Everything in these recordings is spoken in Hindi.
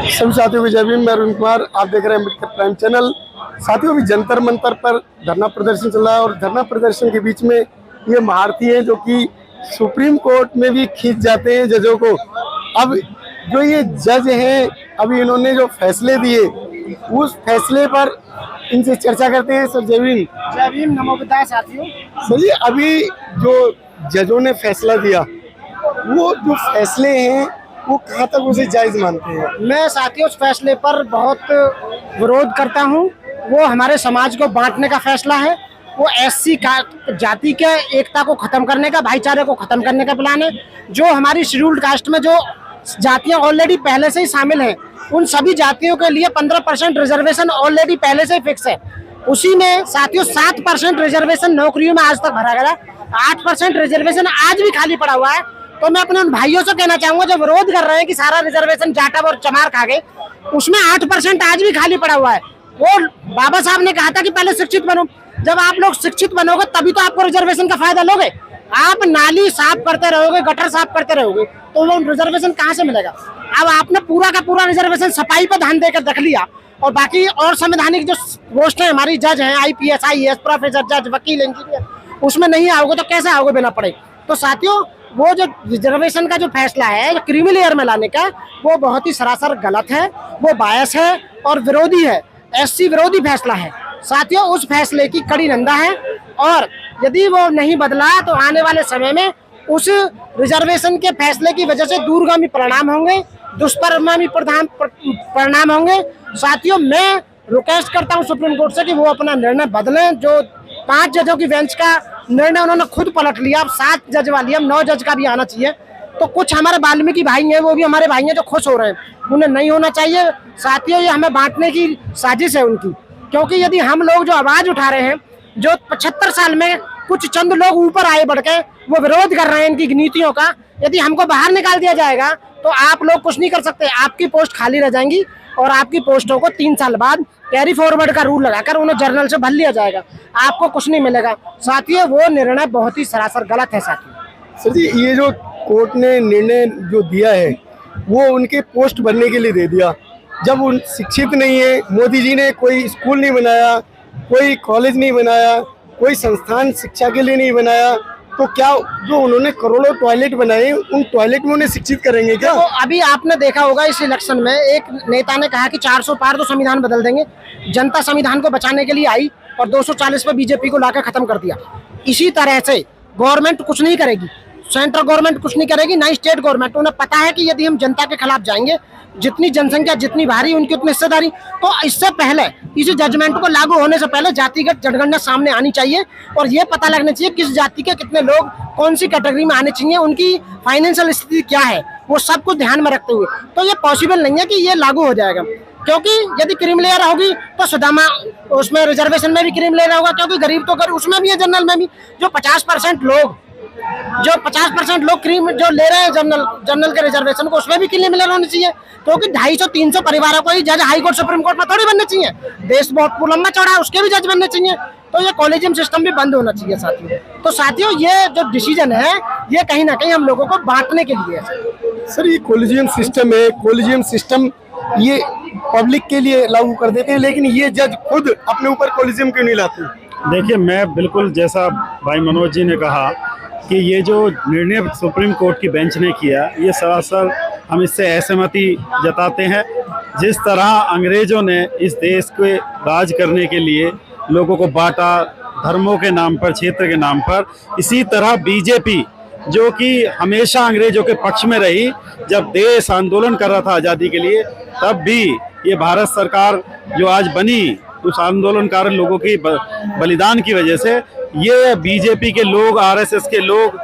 सभी साथियों को जय भीम। मैं अरुण कुमार, आप देख रहे हैं अम्बेडकर प्राइम चैनल। साथियों, अभी जंतर मंतर पर धरना प्रदर्शन चल रहा है और धरना प्रदर्शन के बीच में ये महारथी हैं जो कि सुप्रीम कोर्ट में भी खींच जाते हैं जजों को। अब जो ये जज हैं, अभी इन्होंने जो फैसले दिए उस फैसले पर इनसे चर्चा करते हैं। सर जय भीम। जय भीम, नमो बुद्धाय। साथियों, सर अभी जो जजों ने फैसला दिया, वो जो फैसले हैं वो कहाँ तक उसे जायज मानते हैं? मैं साथियों उस फैसले पर बहुत विरोध करता हूं। वो हमारे समाज को बांटने का फैसला है। वो एससी जाति के एकता को खत्म करने का, भाईचारे को खत्म करने का प्लान है। जो हमारी शेड्यूल्ड कास्ट में जो जातियां ऑलरेडी पहले से ही शामिल हैं, उन सभी जातियों के लिए 15% रिजर्वेशन ऑलरेडी पहले से ही फिक्स है। उसी में साथियों 7% रिजर्वेशन नौकरियों में आज तक भरा गया, 8% रिजर्वेशन आज भी खाली पड़ा हुआ है। तो मैं अपने उन भाइयों से कहना चाहूंगा जो विरोध कर रहे हैं कि सारा रिजर्वेशन जाटव और चमार खा गए, उसमें 8% आज भी खाली पड़ा हुआ है। वो बाबा साहब ने कहा था कि पहले शिक्षित बनो। जब आप लोग शिक्षित बनोगे तभी तो आपको रिजर्वेशन का फायदा लोगे। आप नाली साफ करते रहोगे, गटर साफ करते रहोगे, तो वो रिजर्वेशन कहाँ से मिलेगा? अब आपने पूरा का पूरा रिजर्वेशन सफाई पर ध्यान देकर रख लिया और बाकी और संवैधानिक जो पोस्ट है, हमारी जज हैं, IPS, IAS, प्रोफेसर, जज, वकील, इंजीनियर, उसमें नहीं आओगे तो कैसे आओगे बिना पढ़े? तो साथियों, वो जो रिजर्वेशन का जो फैसला है जो क्रीमी लेयर में लाने का, वो बहुत ही सरासर गलत है। वो बायस है और विरोधी है, SC विरोधी फैसला है। साथियों, उस फैसले की कड़ी निंदा है और यदि वो नहीं बदला तो आने वाले समय में उस रिजर्वेशन के फैसले की वजह से दूरगामी परिणाम होंगे, दुष्परिणामी परिणाम होंगे। साथियों, मैं रिक्वेस्ट करता हूं सुप्रीम कोर्ट से कि वो अपना निर्णय बदलें। जो 5 जजों की बेंच का निर्णय उन्होंने खुद पलट लिया, अब 7 जज वाली, अब 9 जज का भी आना चाहिए। तो कुछ हमारे वाल्मीकि भाई हैं, वो भी हमारे भाई हैं जो खुश हो रहे हैं, उन्हें नहीं होना चाहिए। साथियों, ये हमें बांटने की साजिश है उनकी, क्योंकि यदि हम लोग जो आवाज उठा रहे हैं, जो 75 साल में कुछ चंद लोग ऊपर आए बढ़ के वो विरोध कर रहे हैं इनकी नीतियों का, यदि हमको बाहर निकाल दिया जाएगा तो आप लोग कुछ नहीं कर सकते। आपकी पोस्ट खाली रह जाएंगी और आपकी पोस्टों को 3 साल बाद कैरी फॉरवर्ड का रूल लगाकर उन्हें जर्नल से भर लिया जाएगा, आपको कुछ नहीं मिलेगा। साथियों, वो निर्णय बहुत ही सरासर गलत है। साथियों सर जी, ये जो कोर्ट ने निर्णय जो दिया है वो उनके पोस्ट भरने के लिए दे दिया। जब उन शिक्षित नहीं है, मोदी जी ने कोई स्कूल नहीं बनाया, कोई कॉलेज नहीं बनाया, कोई संस्थान शिक्षा के लिए नहीं बनाया, तो क्या जो उन्होंने करोड़ों टॉयलेट बनाए उन टॉयलेट में उन्हें शिक्षित करेंगे क्या? तो अभी आपने देखा होगा इस इलेक्शन में एक नेता ने कहा कि 400 पार तो संविधान बदल देंगे। जनता संविधान को बचाने के लिए आई और 240 पे बीजेपी को लाकर खत्म कर दिया। इसी तरह से गवर्नमेंट कुछ नहीं करेगी, सेंट्रल गवर्नमेंट कुछ नहीं करेगी, ना स्टेट गवर्नमेंट। उन्हें पता है कि यदि हम जनता के खिलाफ जाएंगे, जितनी जनसंख्या जितनी भारी उनकी उतनी हिस्सेदारी। तो इससे पहले, इसी जजमेंट को लागू होने से पहले जातिगत जनगणना सामने आनी चाहिए और ये पता लगना चाहिए किस जाति के कितने लोग कौन सी कैटेगरी में आने चाहिए, उनकी फाइनेंशियल स्थिति क्या है, वो सब कुछ ध्यान में रखते हुए। तो ये पॉसिबल नहीं है कि ये लागू हो जाएगा, क्योंकि यदि क्रीम लेयर होगी तो सुदामा उसमें रिजर्वेशन में भी क्रीम लेयर होगा, क्योंकि गरीब तो उसमें भी है, जनरल में भी। जो 50% लोग क्रीम जो ले रहे हैं जनरल के रिजर्वेशन को, उसमें भी क्रीम लेयर होनी चाहिए, क्योंकि 250-300 परिवारों को ही जज हाई कोर्ट सुप्रीम कोर्ट में थोड़ी बनने चाहिए। देश बहुत लंबा चौड़ा है, उसके भी जज बनने चाहिए। तो ये कॉलेजियम सिस्टम भी बंद होना चाहिए साथियों। तो साथियों, ये जो डिसीजन है ये कहीं ना कहीं हम लोगों को बांटने के लिए है। सर, ये कॉलेजियम सिस्टम है, कॉलेजियम सिस्टम ये पब्लिक के लिए लागू कर देते हैं, लेकिन ये जज खुद अपने ऊपर कॉलेजियम क्यों नहीं लाते? देखिए, मैं बिल्कुल जैसा भाई मनोज जी ने कहा कि ये जो निर्णय सुप्रीम कोर्ट की बेंच ने किया, ये सरासर हम इससे असहमति जताते हैं। जिस तरह अंग्रेज़ों ने इस देश के राज करने के लिए लोगों को बांटा, धर्मों के नाम पर, क्षेत्र के नाम पर, इसी तरह बीजेपी जो कि हमेशा अंग्रेज़ों के पक्ष में रही, जब देश आंदोलन कर रहा था आज़ादी के लिए, तब भी ये भारत सरकार जो आज बनी, उस आंदोलनकारी लोगों की बलिदान की वजह से ये बीजेपी के लोग, RSS के लोग,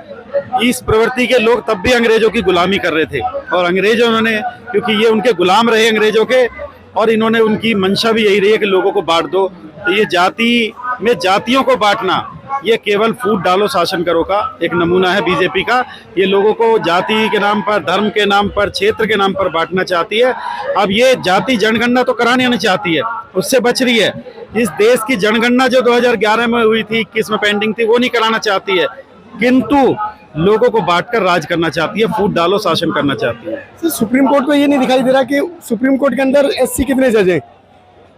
इस प्रवृत्ति के लोग तब भी अंग्रेजों की गुलामी कर रहे थे। और अंग्रेजों ने, क्योंकि ये उनके गुलाम रहे अंग्रेजों के, और इन्होंने, उनकी मंशा भी यही रही है कि लोगों को बांट दो। तो ये जाति में जातियों को बांटना, ये केवल फूट डालो शासन करो का एक नमूना है बीजेपी का। ये लोगों को जाति के नाम पर, धर्म के नाम पर, क्षेत्र के नाम पर बांटना चाहती है। अब ये जाति जनगणना तो करानी नहीं चाहती है, उससे बच रही है। इस देश की जनगणना जो 2011 में हुई थी, 21 में पेंडिंग थी, वो नहीं कराना चाहती है। किंतु लोगों को बांटकर राज करना चाहती है, फूट डालो शासन करना चाहती है। सर सुप्रीम कोर्ट को ये नहीं दिखाई दे रहा कि सुप्रीम कोर्ट के अंदर एससी कितने जज हैं?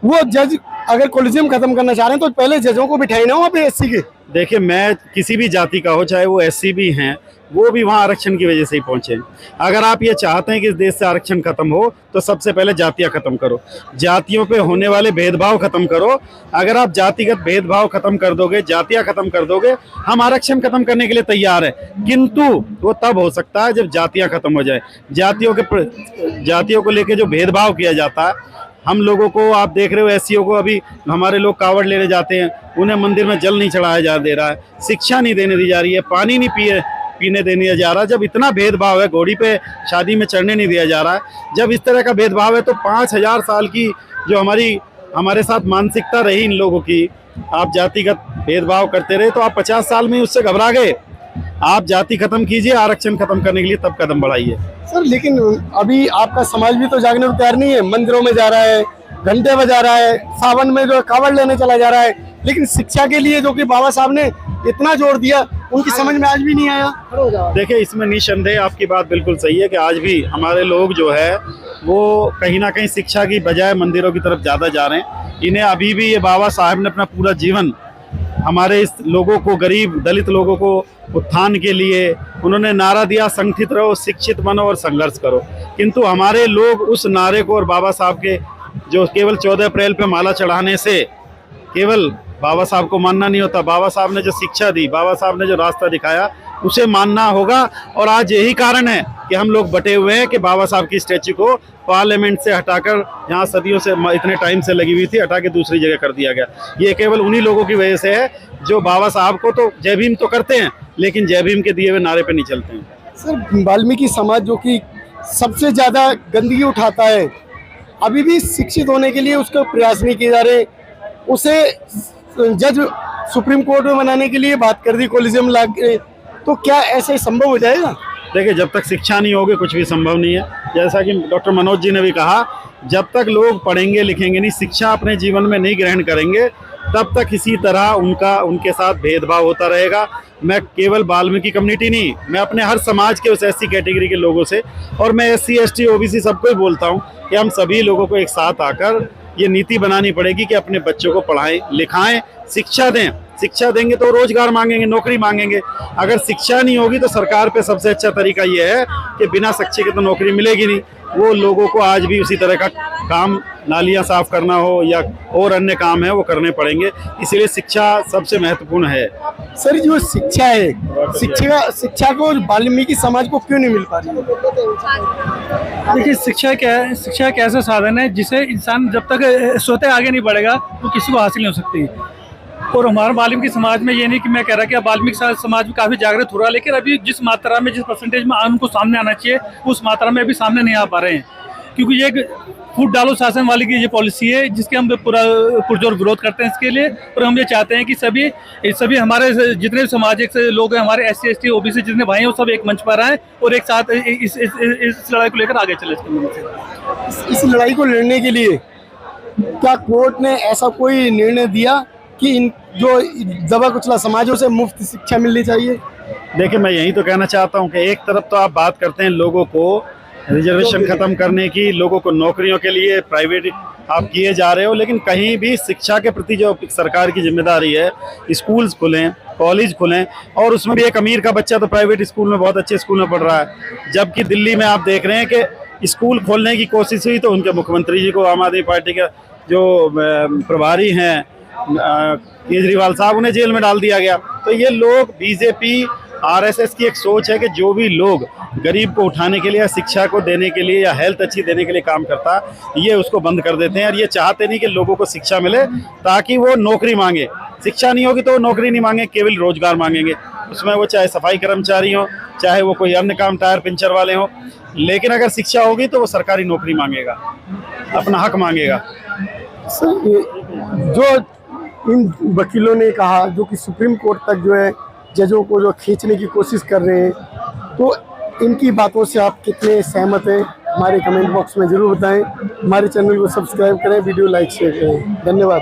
वो जज अगर कोलिजियम खत्म करना चाह रहे हैं तो पहले जजों को बिठाई ना वहाँ पे एससी के। देखिए, मैं किसी भी जाति का हो, चाहे वो एससी भी हैं, वो भी वहाँ आरक्षण की वजह से ही पहुंचे। अगर आप ये चाहते हैं कि इस देश से आरक्षण खत्म हो तो सबसे पहले जातियाँ खत्म करो, जातियों पे होने वाले भेदभाव खत्म करो। अगर आप जातिगत भेदभाव खत्म कर दोगे, जातियाँ खत्म कर दोगे, हम आरक्षण खत्म करने के लिए तैयार है, किंतु वो तब हो सकता है जब जातियाँ खत्म हो जाए। जातियों को लेके जो भेदभाव किया जाता है, हम लोगों को आप देख रहे हो, एससीओ को अभी हमारे लोग कावड़ लेने जाते हैं, उन्हें मंदिर में जल नहीं चढ़ाया जा दे रहा है, शिक्षा नहीं देने दी जा रही है, पानी नहीं पीने देने जा रहा। जब इतना भेदभाव है, घोड़ी पे शादी में चढ़ने नहीं दिया जा रहा है, जब इस तरह का भेदभाव है, तो 5000 साल की जो हमारे साथ मानसिकता रही इन लोगों की, आप जातिगत भेदभाव करते रहे तो आप 50 साल में उससे घबरा गए। आप जाति खत्म कीजिए, आरक्षण खत्म करने के लिए तब कदम बढ़ाइए। सर लेकिन अभी आपका समाज भी तो जागने को तैयार नहीं है, मंदिरों में जा रहा है, घंटे बजा रहा है, सावन में जो कावड़ लेने चला जा रहा है, लेकिन शिक्षा के लिए जो कि बाबा साहब ने इतना जोर दिया, उनकी समझ में आज भी नहीं आया। देखिए, इसमें निसंदेह आपकी बात बिल्कुल सही है कि आज भी हमारे लोग जो है वो कहीं ना कहीं शिक्षा की बजाय मंदिरों की तरफ ज़्यादा जा रहे हैं। इन्हें अभी भी ये बाबा साहब ने अपना पूरा जीवन हमारे इस लोगों को, गरीब दलित लोगों को उत्थान के लिए उन्होंने नारा दिया, संगठित रहो, शिक्षित बनो और संघर्ष करो। किंतु हमारे लोग उस नारे को और बाबा साहब के जो केवल 14 अप्रैल पे माला चढ़ाने से केवल बाबा साहब को मानना नहीं होता, बाबा साहब ने जो शिक्षा दी, बाबा साहब ने जो रास्ता दिखाया, उसे मानना होगा। और आज यही कारण है कि हम लोग बटे हुए हैं कि बाबा साहब की स्टैच्यू को पार्लियामेंट से हटाकर, यहाँ सदियों से इतने टाइम से लगी हुई थी, हटा के दूसरी जगह कर दिया गया। ये केवल उन्हीं लोगों की वजह से है जो बाबा साहब को तो जय भीम तो करते हैं, लेकिन जय भीम के दिए हुए नारे पे नहीं चलते हैं। सर वाल्मीकि समाज जो कि सबसे ज़्यादा गंदगी उठाता है, अभी भी शिक्षित होने के लिए उसका प्रयास नहीं किए जा रहे। उसे जज सुप्रीम कोर्ट में बनाने के लिए बात कर दी, कोलिजियम ला के, तो क्या ऐसे संभव हो जाएगा? देखिए, जब तक शिक्षा नहीं होगी कुछ भी संभव नहीं है। जैसा कि डॉक्टर मनोज जी ने भी कहा, जब तक लोग पढ़ेंगे लिखेंगे नहीं, शिक्षा अपने जीवन में नहीं ग्रहण करेंगे, तब तक इसी तरह उनके साथ भेदभाव होता रहेगा। मैं केवल वाल्मीकि कम्युनिटी नहीं, मैं अपने हर समाज के उस एससी कैटेगरी के लोगों से, और मैं एससी एसटी ओबीसी सबको ही बोलता हूँ कि हम सभी लोगों को एक साथ आकर ये नीति बनानी पड़ेगी कि अपने बच्चों को पढ़ाएं, लिखाएं, शिक्षा दें। शिक्षा देंगे तो रोजगार मांगेंगे, नौकरी मांगेंगे। अगर शिक्षा नहीं होगी तो सरकार पे सबसे अच्छा तरीका ये है कि बिना शिक्षे के तो नौकरी मिलेगी नहीं। वो लोगों को आज भी उसी तरह का काम, नालियां साफ करना हो या और अन्य काम है, वो करने पड़ेंगे। इसीलिए शिक्षा सबसे महत्वपूर्ण है। सर जो शिक्षा है, शिक्षा को वाल्मीकि समाज को क्यों नहीं मिल पा रही है? देखिए, शिक्षा क्या है? शिक्षा एक ऐसा साधन है जिसे इंसान जब तक स्वतः आगे नहीं बढ़ेगा तो किसी को हासिल नहीं हो सकती। और हमारा वाल्मीकि समाज में ये नहीं कि मैं कह रहा कि अब वाल्मीकि समाज में काफ़ी जागृत हो रहा है, लेकिन अभी जिस मात्रा में, जिस परसेंटेज में उनको सामने आना चाहिए, उस मात्रा में अभी सामने नहीं आ पा रहे हैं। क्योंकि ये एक फूट डालो शासन वाली की ये पॉलिसी है जिसके हम पूरा पुरजोर विरोध करते हैं इसके लिए। और हम ये चाहते हैं कि सभी हमारे जितने भी सामाजिक लोग हैं, हमारे एससी एसटी ओबीसी जितने भाई हैं, वो सब एक मंच पर आए और एक साथ इस लड़ाई को लेकर आगे चले। इस लड़ाई को लड़ने के लिए क्या कोर्ट ने ऐसा कोई निर्णय दिया कि इन जो दबा कुचला समाजों से मुफ्त शिक्षा मिलनी चाहिए? देखिए, मैं यही तो कहना चाहता हूँ कि एक तरफ तो आप बात करते हैं लोगों को रिजर्वेशन खत्म करने की, लोगों को नौकरियों के लिए प्राइवेट आप किए जा रहे हो, लेकिन कहीं भी शिक्षा के प्रति जो सरकार की जिम्मेदारी है, स्कूल्स खुलें, कॉलेज खुलें, और उसमें भी एक अमीर का बच्चा तो प्राइवेट स्कूल में, बहुत अच्छे स्कूल में पढ़ रहा है। जबकि दिल्ली में आप देख रहे हैं कि स्कूल खोलने की कोशिश हुई तो उनके मुख्यमंत्री जी को, आम आदमी पार्टी का जो प्रभारी हैं केजरीवाल साहब, उन्हें जेल में डाल दिया गया। तो ये लोग, बीजेपी आरएसएस की एक सोच है कि जो भी लोग गरीब को उठाने के लिए या शिक्षा को देने के लिए या हेल्थ अच्छी देने के लिए काम करता है, ये उसको बंद कर देते हैं। और ये चाहते नहीं कि लोगों को शिक्षा मिले ताकि वो नौकरी मांगे। शिक्षा नहीं होगी तो वो नौकरी नहीं मांगे, केवल रोजगार मांगेंगे। उसमें वो चाहे सफाई कर्मचारी हो, चाहे वो कोई अन्य काम, टायर पंचर वाले हों, लेकिन अगर शिक्षा होगी तो वो सरकारी नौकरी मांगेगा, अपना हक मांगेगा। सर जो इन वकीलों ने कहा, जो कि सुप्रीम कोर्ट तक जो है जजों को जो खींचने की कोशिश कर रहे हैं, तो इनकी बातों से आप कितने सहमत हैं? हमारे कमेंट बॉक्स में ज़रूर बताएं। हमारे चैनल को सब्सक्राइब करें, वीडियो लाइक शेयर करें। धन्यवाद।